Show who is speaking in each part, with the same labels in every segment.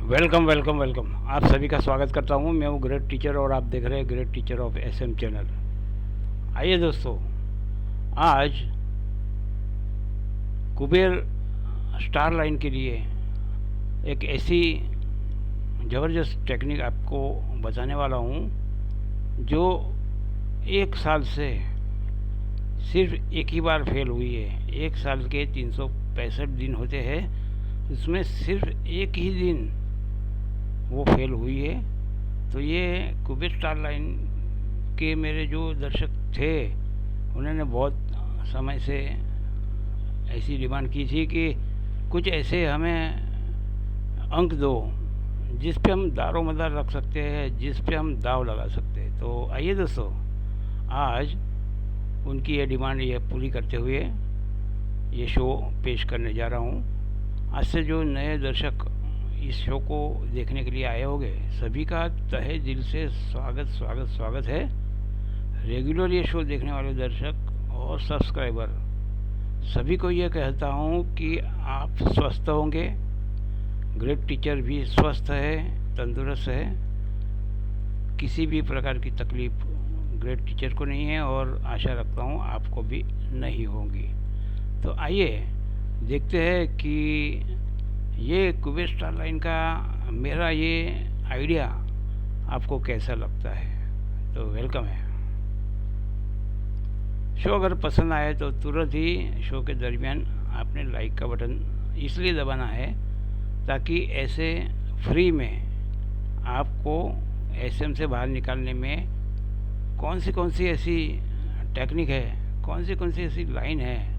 Speaker 1: Welcome welcome welcome. आप सभी का स्वागत करता हूँ। मैं हूँ ग्रेट टीचर और आप देख रहे हैं great teacher of SM channel. आइए दोस्तों, आज कुबेर स्टार लाइन के लिए एक ऐसी ज़बरदस्त टेक्निक आपको बताने वाला हूँ जो एक साल से सिर्फ एक ही बार फेल हुई है। एक साल के 365 दिन होते हैं, उसमें सिर्फ एक ही दिन वो फेल हुई है। तो ये कुबेर स्टार लाइन के मेरे जो दर्शक थे, उन्होंने बहुत समय से ऐसी डिमांड की थी कि कुछ ऐसे हमें अंक दो जिस पे हम दारो मदार रख सकते हैं, जिस पे हम दाव लगा सकते हैं। तो आइए दोस्तों, आज उनकी ये डिमांड ये पूरी करते हुए ये शो पेश करने जा रहा हूँ। आज से जो नए दर्शक इस शो को देखने के लिए आए होंगे, सभी का तहे दिल से स्वागत स्वागत स्वागत है। रेगुलर ये शो देखने वाले दर्शक और सब्सक्राइबर सभी को ये कहता हूँ कि आप स्वस्थ होंगे। ग्रेट टीचर भी स्वस्थ है, तंदुरुस्त है। किसी भी प्रकार की तकलीफ ग्रेट टीचर को नहीं है और आशा रखता हूँ आपको भी नहीं होगी। तो आइए देखते हैं कि ये कुबेर स्टार लाइन का मेरा ये आइडिया आपको कैसा लगता है। तो वेलकम है। शो अगर पसंद आए तो तुरंत ही शो के दरमियान आपने लाइक का बटन इसलिए दबाना है ताकि ऐसे फ्री में आपको एसएम से बाहर निकालने में कौन सी ऐसी टेक्निक है, कौन सी ऐसी लाइन है,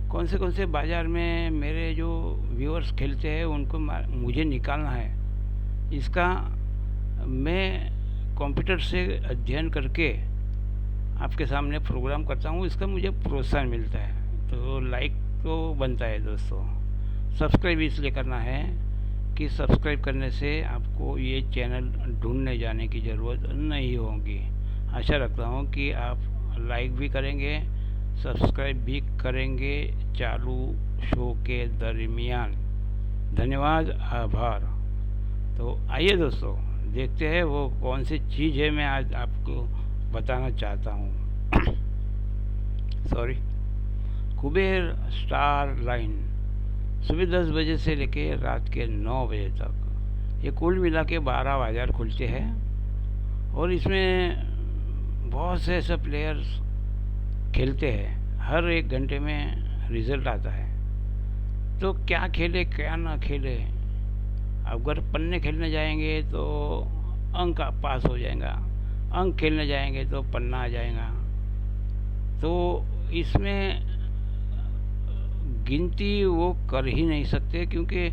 Speaker 1: कौन से बाज़ार में मेरे जो व्यूअर्स खेलते हैं उनको मुझे निकालना है, इसका मैं कंप्यूटर से अध्ययन करके आपके सामने प्रोग्राम करता हूँ। इसका मुझे प्रोत्साहन मिलता है। तो लाइक तो बनता है दोस्तों। सब्सक्राइब इसलिए करना है कि सब्सक्राइब करने से आपको ये चैनल ढूंढने जाने की ज़रूरत नहीं होगी। आशा रखता हूँ कि आप लाइक भी करेंगे, सब्सक्राइब भी करेंगे चालू शो के दरमियान। धन्यवाद, आभार। तो आइए दोस्तों, देखते हैं वो कौन सी चीज़ है मैं आज आपको बताना चाहता हूँ। सॉरी। कुबेर स्टार लाइन सुबह 10 बजे से लेके रात के 9 बजे तक ये कुल मिला के 12 बाज़ार खुलते हैं और इसमें बहुत से ऐसे प्लेयर्स खेलते हैं। हर एक घंटे में रिज़ल्ट आता है। तो क्या खेले क्या ना खेले, अगर पन्ने खेलने जाएंगे तो अंक पास हो जाएगा, अंक खेलने जाएंगे तो पन्ना आ जाएगा। तो इसमें गिनती वो कर ही नहीं सकते, क्योंकि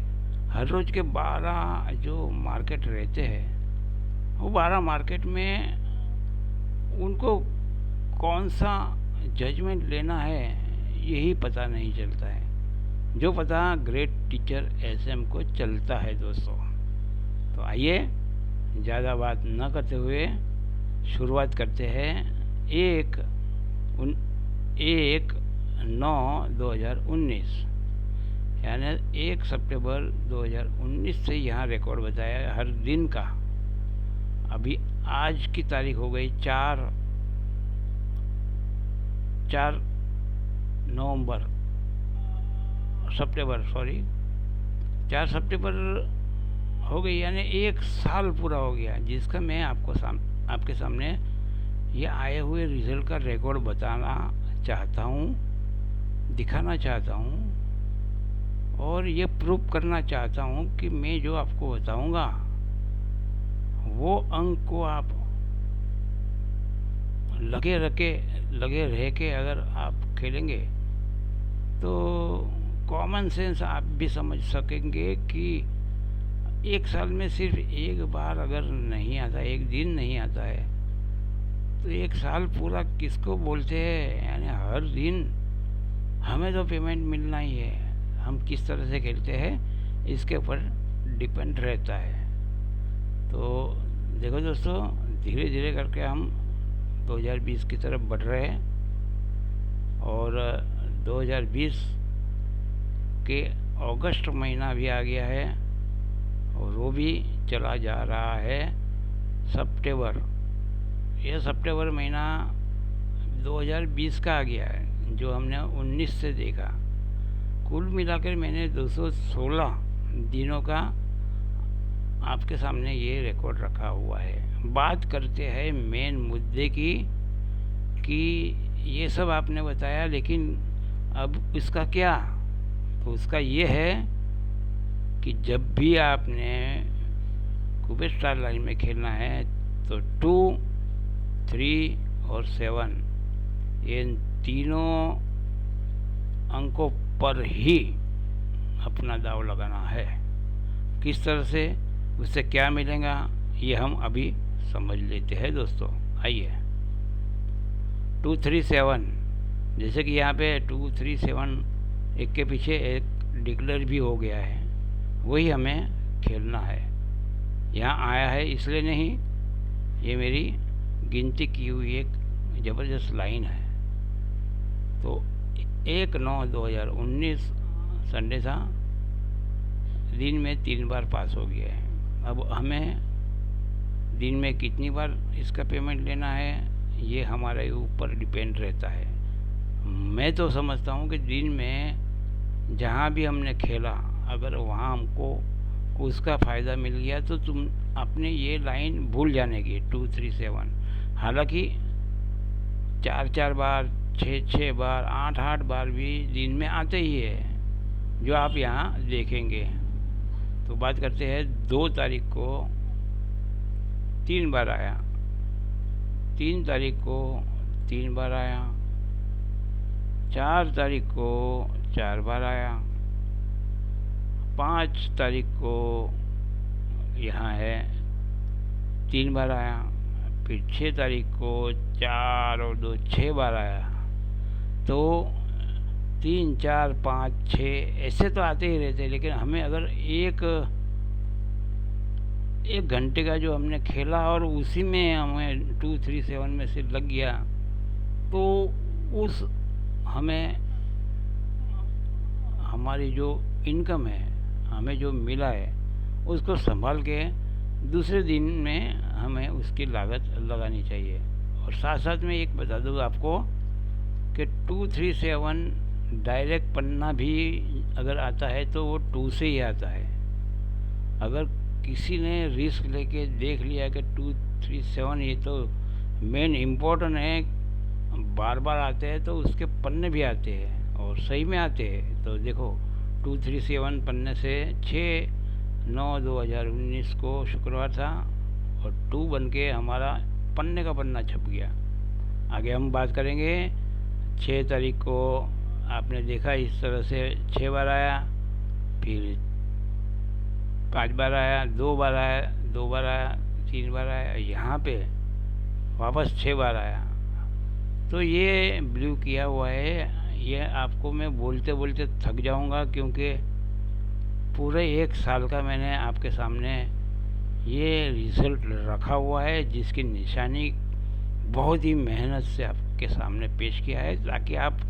Speaker 1: हर रोज़ के 12 जो मार्केट रहते हैं वो 12 मार्केट में उनको कौन सा जजमेंट लेना है यही पता नहीं चलता है, जो पता ग्रेट टीचर एसएम को चलता है दोस्तों। तो आइए ज़्यादा बात न करते हुए शुरुआत करते हैं। 1/9/2019 यानी 1 सितंबर 2019 से यहाँ रिकॉर्ड बताया है हर दिन का। अभी आज की तारीख हो गई 4 नवंबर सितंबर 4 सितंबर हो गई, यानी 1 साल पूरा हो गया, जिसका मैं आपके सामने ये आए हुए रिज़ल्ट का रिकॉर्ड बताना चाहता हूँ, दिखाना चाहता हूँ और ये प्रूव करना चाहता हूँ कि मैं जो आपको बताऊँगा वो अंक को आप लगे रह के अगर आप खेलेंगे तो कॉमन सेंस आप भी समझ सकेंगे कि एक साल में सिर्फ एक बार अगर नहीं आता, एक दिन नहीं आता है, तो एक साल पूरा किसको बोलते हैं। यानी हर दिन हमें तो पेमेंट मिलना ही है। हम किस तरह से खेलते हैं इसके ऊपर डिपेंड रहता है। तो देखो दोस्तों, धीरे धीरे करके हम 2020 की तरफ बढ़ रहे हैं और 2020 के अगस्त महीना भी आ गया है और वो भी चला जा रहा है सितंबर। यह सितंबर महीना 2020 का आ गया है, जो हमने 19 से देखा। कुल मिलाकर मैंने 216 दिनों का आपके सामने ये रिकॉर्ड रखा हुआ है। बात करते हैं मेन मुद्दे की, कि ये सब आपने बताया, लेकिन अब इसका क्या? तो उसका ये है कि जब भी आपने कुबेर स्टार लाइन में खेलना है तो 2, 3 और 7 इन तीनों अंकों पर ही अपना दाव लगाना है। किस तरह से, उससे क्या मिलेगा, ये हम अभी समझ लेते हैं दोस्तों। आइए, 2, 3, 7, जैसे कि यहाँ पे 2, 3, 7 एक के पीछे एक डिक्लेयर भी हो गया है, वही हमें खेलना है। यहाँ आया है इसलिए नहीं, ये मेरी गिनती की हुई एक ज़बरदस्त लाइन है। तो 1/9/2019 संडे था, दिन में 3 बार पास हो गया है। अब हमें दिन में कितनी बार इसका पेमेंट लेना है, ये हमारे ऊपर डिपेंड रहता है। मैं तो समझता हूँ कि दिन में जहाँ भी हमने खेला, अगर वहाँ हमको उसका फ़ायदा मिल गया तो तुम अपने ये लाइन भूल जाने की 2, 3, 7। हालांकि 4 बार, 6 बार, 8 बार भी दिन में आते ही है, जो आप यहाँ देखेंगे। तो बात करते हैं 2 तारीख को 3 बार आया, 3 तारीख को 3 बार आया, 4 तारीख को 4 बार आया, 5 तारीख को यहाँ है 3 बार आया, फिर 6 तारीख को 4 और 2 6 बार आया। तो 3, 4, 5, 6 ऐसे तो आते ही रहते हैं, लेकिन हमें अगर एक घंटे का जो हमने खेला और उसी में हमें 2, 3, 7 में से लग गया, तो उस हमें हमारी जो इनकम है, हमें जो मिला है, उसको संभाल के दूसरे दिन में हमें उसकी लागत लगानी चाहिए। और साथ साथ में एक बता दूँ आपको कि 2, 3, 7 डायरेक्ट पन्ना भी अगर आता है तो वो 2 से ही आता है। अगर किसी ने रिस्क लेके देख लिया कि 2, 3, 7 ये तो मेन इम्पोर्टेंट है, बार बार आते हैं, तो उसके पन्ने भी आते हैं और सही में आते हैं। तो देखो 2, 3, 7 पन्ने से 6/9/2019 को शुक्रवार था और 2 बन के हमारा पन्ने का पन्ना छप गया। आगे हम बात करेंगे। 6 तारीख को आपने देखा इस तरह से 6 बार आया, फिर 5 बार आया, 2 बार आया, 2 बार आया, 3 बार आया, यहाँ पे वापस 6 बार आया। तो ये ब्लू किया हुआ है, ये आपको मैं बोलते बोलते थक जाऊंगा, क्योंकि पूरे 1 साल का मैंने आपके सामने ये रिज़ल्ट रखा हुआ है, जिसकी निशानी बहुत ही मेहनत से आपके सामने पेश किया है, ताकि आप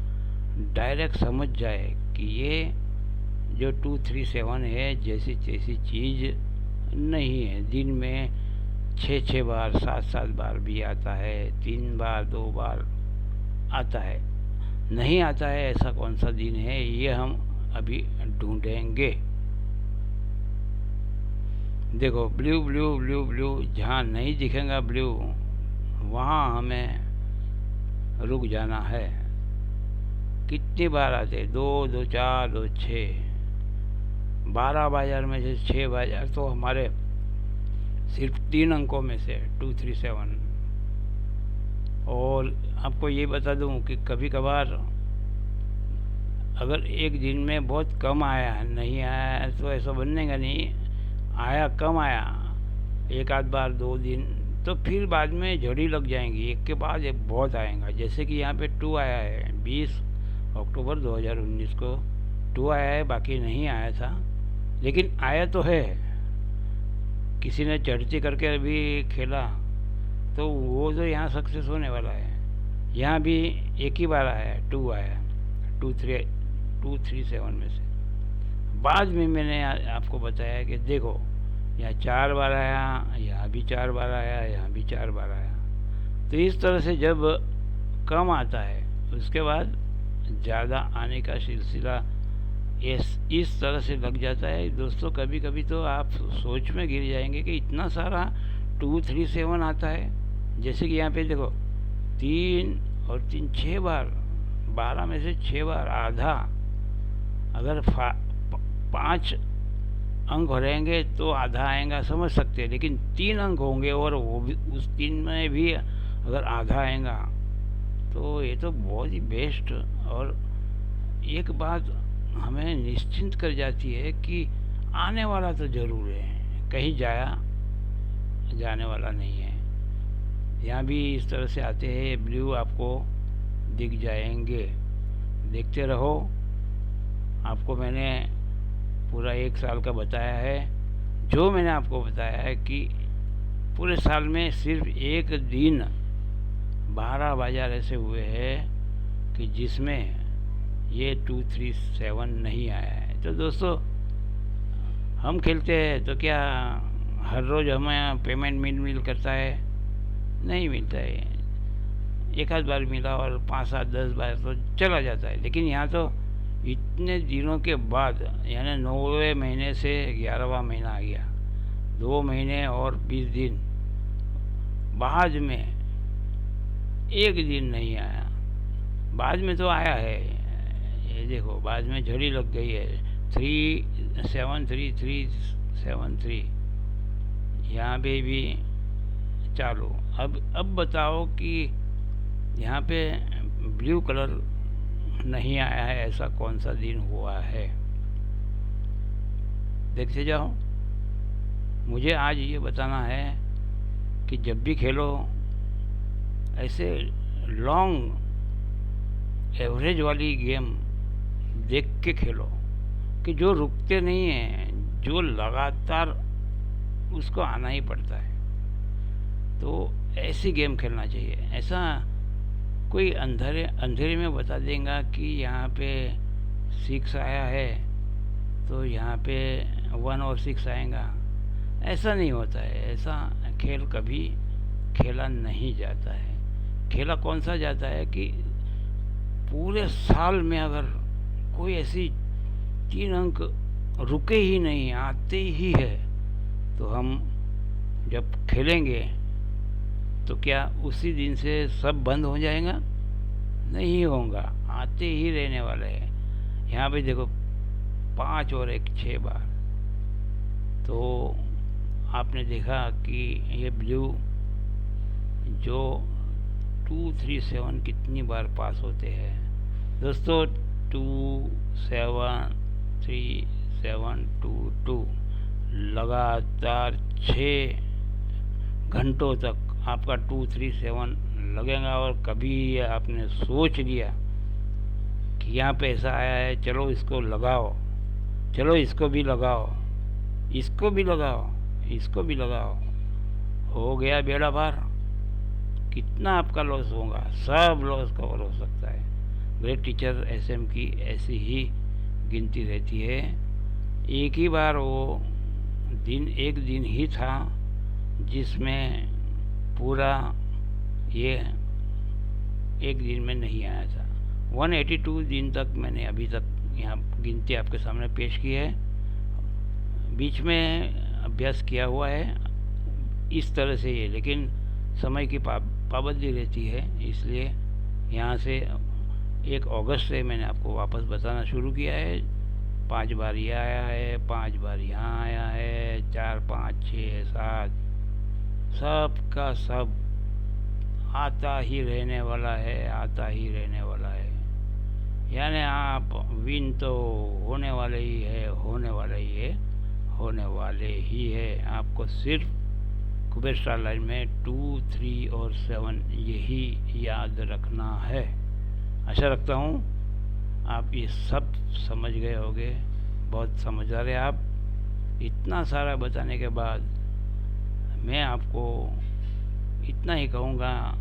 Speaker 1: डायरेक्ट समझ जाए कि ये जो 2, 3, 7 है जैसी तैसी चीज़ नहीं है। दिन में 6 बार, 7 बार भी आता है, 3 बार, 2 बार आता है। नहीं आता है ऐसा कौन सा दिन है, ये हम अभी ढूंढेंगे। देखो ब्लू ब्लू ब्लू ब्लू, जहाँ नहीं दिखेगा ब्लू वहाँ हमें रुक जाना है। कितनी बार आते? 2, 2, 4, 2, 6, 12 बाजार में से 6 बाजार तो हमारे सिर्फ 3 अंकों में से 2, 3, 7। और आपको ये बता दूं कि कभी कभार अगर एक दिन में बहुत कम आया, नहीं आया तो ऐसा बनेगा नहीं। आया कम आया, 1 आध बार 2 दिन, तो फिर बाद में झड़ी लग जाएंगी, एक के बाद एक बहुत आएगा। जैसे कि यहाँ पे 2 आया है, 20 अक्टूबर 2019 को 2 आया है, बाकी नहीं आया था, लेकिन आया तो है। किसी ने चढ़ती करके अभी खेला तो वो तो यहाँ सक्सेस होने वाला है। यहाँ भी एक ही बार आया है, 2 आया, 2, 3, 7 में से। बाद में मैंने आपको बताया कि देखो यहाँ 4 बार आया, यहाँ भी 4 बार आया, यहाँ भी 4 बार आया। तो इस तरह से जब कम आता है उसके बाद ज़्यादा आने का सिलसिला इस तरह से लग जाता है दोस्तों। कभी कभी तो आप सोच में गिर जाएंगे कि इतना सारा 237 आता है। जैसे कि यहाँ पे देखो 3 और 3 6 बार, 12 में से 6 बार आधा। अगर 5 अंक रहेंगे तो आधा आएगा, समझ सकते हैं। लेकिन 3 अंक होंगे और वो भी उस 3 में भी अगर आधा आएगा तो ये तो बहुत ही बेस्ट। और एक बात हमें निश्चिंत कर जाती है कि आने वाला तो ज़रूर है, कहीं जाने वाला नहीं है। यहाँ भी इस तरह से आते हैं ब्लू, आपको दिख जाएंगे। देखते रहो। आपको मैंने पूरा 1 साल का बताया है। जो मैंने आपको बताया है कि पूरे साल में सिर्फ एक दिन 12 बाजार ऐसे हुए हैं कि जिसमें ये 237 नहीं आया है। तो दोस्तों हम खेलते हैं तो क्या हर रोज़ हमें पेमेंट मिल करता है? नहीं मिलता है। एक आध बार मिला और 5 7 10 बार तो चला जाता है। लेकिन यहाँ तो इतने दिनों के बाद, यानी 9वें महीने से 11वां महीना आ गया, 2 महीने और 20 दिन बाद में एक दिन नहीं आया। बाद में तो आया है, ये देखो बाद में झड़ी लग गई है 373373। यहाँ पे भी चालू। अब बताओ कि यहाँ पे ब्लू कलर नहीं आया है, ऐसा कौन सा दिन हुआ है? देखते जाओ। मुझे आज ये बताना है कि जब भी खेलो ऐसे लॉन्ग एवरेज वाली गेम देख के खेलो कि जो रुकते नहीं हैं, जो लगातार उसको आना ही पड़ता है। तो ऐसी गेम खेलना चाहिए। ऐसा कोई अंधेरे में बता देगा कि यहाँ पे 6 आया है तो यहाँ पे 1 और 6 आएगा, ऐसा नहीं होता है। ऐसा खेल कभी खेला नहीं जाता है। खेला कौन सा जाता है कि पूरे साल में अगर कोई ऐसी 3 अंक रुके ही नहीं, आते ही है, तो हम जब खेलेंगे तो क्या उसी दिन से सब बंद हो जाएगा? नहीं होगा, आते ही रहने वाले हैं। यहाँ पे देखो 5 और 1 6 बार। तो आपने देखा कि ये ब्लू जो 237 कितनी बार पास होते हैं दोस्तों। 2 7 3 7 2 2 लगातार 6 घंटों तक आपका 237 लगेगा। और कभी आपने सोच लिया कि यहाँ पे ऐसा आया है, चलो इसको लगाओ, चलो इसको भी लगाओ, इसको भी लगाओ, इसको भी लगाओ, हो गया बेड़ा पार। कितना आपका लॉस होगा? सब लॉस कवर हो सकता है। ग्रेट टीचर एसएम की ऐसी ही गिनती रहती है। एक ही बार वो एक दिन ही था जिसमें पूरा ये एक दिन में नहीं आया था। 182 दिन तक मैंने अभी तक यहाँ गिनती आपके सामने पेश की है। बीच में अभ्यास किया हुआ है इस तरह से ये, लेकिन समय की पाबंदी रहती है, इसलिए यहाँ से 1 अगस्त से मैंने आपको वापस बताना शुरू किया है। 5 बार ये आया है, 5 बार यहाँ आया है, 4 5 6 7, सब का सब आता ही रहने वाला है, आता ही रहने वाला है। यानी आप विन तो होने वाले ही है, होने वाले ही है, होने वाले ही है। आपको सिर्फ कुबेर स्टार लाइन में 2 3 और 7 यही याद रखना है। आशा रखता हूँ आप ये सब समझ गए होंगे। बहुत समझदार है आप। इतना सारा बताने के बाद मैं आपको इतना ही कहूँगा,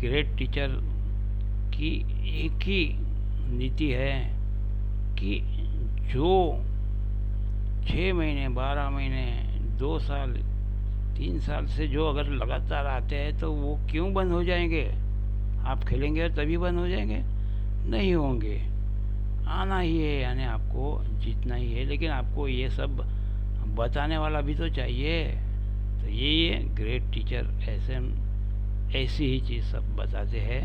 Speaker 1: ग्रेट टीचर की एक ही नीति है कि जो 6 महीने 12 महीने 2 साल 3 साल से जो अगर लगातार आते हैं तो वो क्यों बंद हो जाएंगे? आप खेलेंगे और तभी बंद हो जाएंगे? नहीं होंगे। आना ही है, यानी आपको जीतना ही है, लेकिन आपको ये सब बताने वाला भी तो चाहिए। तो यही है ग्रेट टीचर, ऐसी ही चीज़ सब बताते हैं।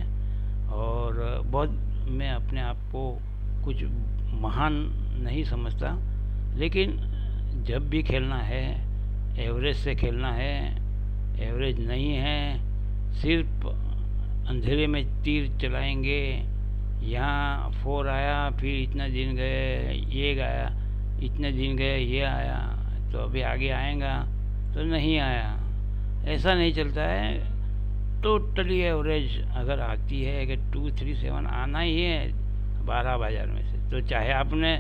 Speaker 1: और बहुत, मैं अपने आप को कुछ महान नहीं समझता, लेकिन जब भी खेलना है एवरेज से खेलना है। एवरेज नहीं है, सिर्फ अंधेरे में तीर चलाएंगे, यहाँ 4 आया, फिर इतना दिन गए ये गया, इतने दिन गए ये आया, तो अभी आगे आएगा, तो नहीं आया, ऐसा नहीं चलता है। टोटली एवरेज अगर आती है कि 237 आना ही है 12 बाजार में से, तो चाहे आपने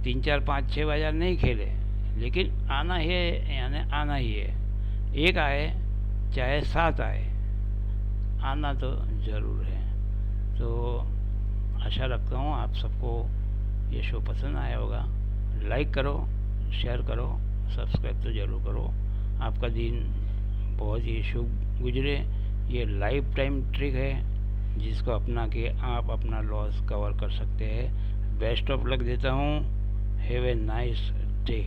Speaker 1: 3 4 5 6 बाजार नहीं खेले, लेकिन आना ही है, यानी आना ही है। एक आए चाहे 7 आए, आना तो ज़रूर है। तो आशा रखता हूँ आप सबको ये शो पसंद आया होगा। लाइक करो, शेयर करो, सब्सक्राइब तो ज़रूर करो। आपका दिन बहुत ही शुभ गुजरे। ये लाइफ टाइम ट्रिक है जिसको अपना के आप अपना लॉस कवर कर सकते हैं। बेस्ट ऑफ लक देता हूँ। Have a nice day.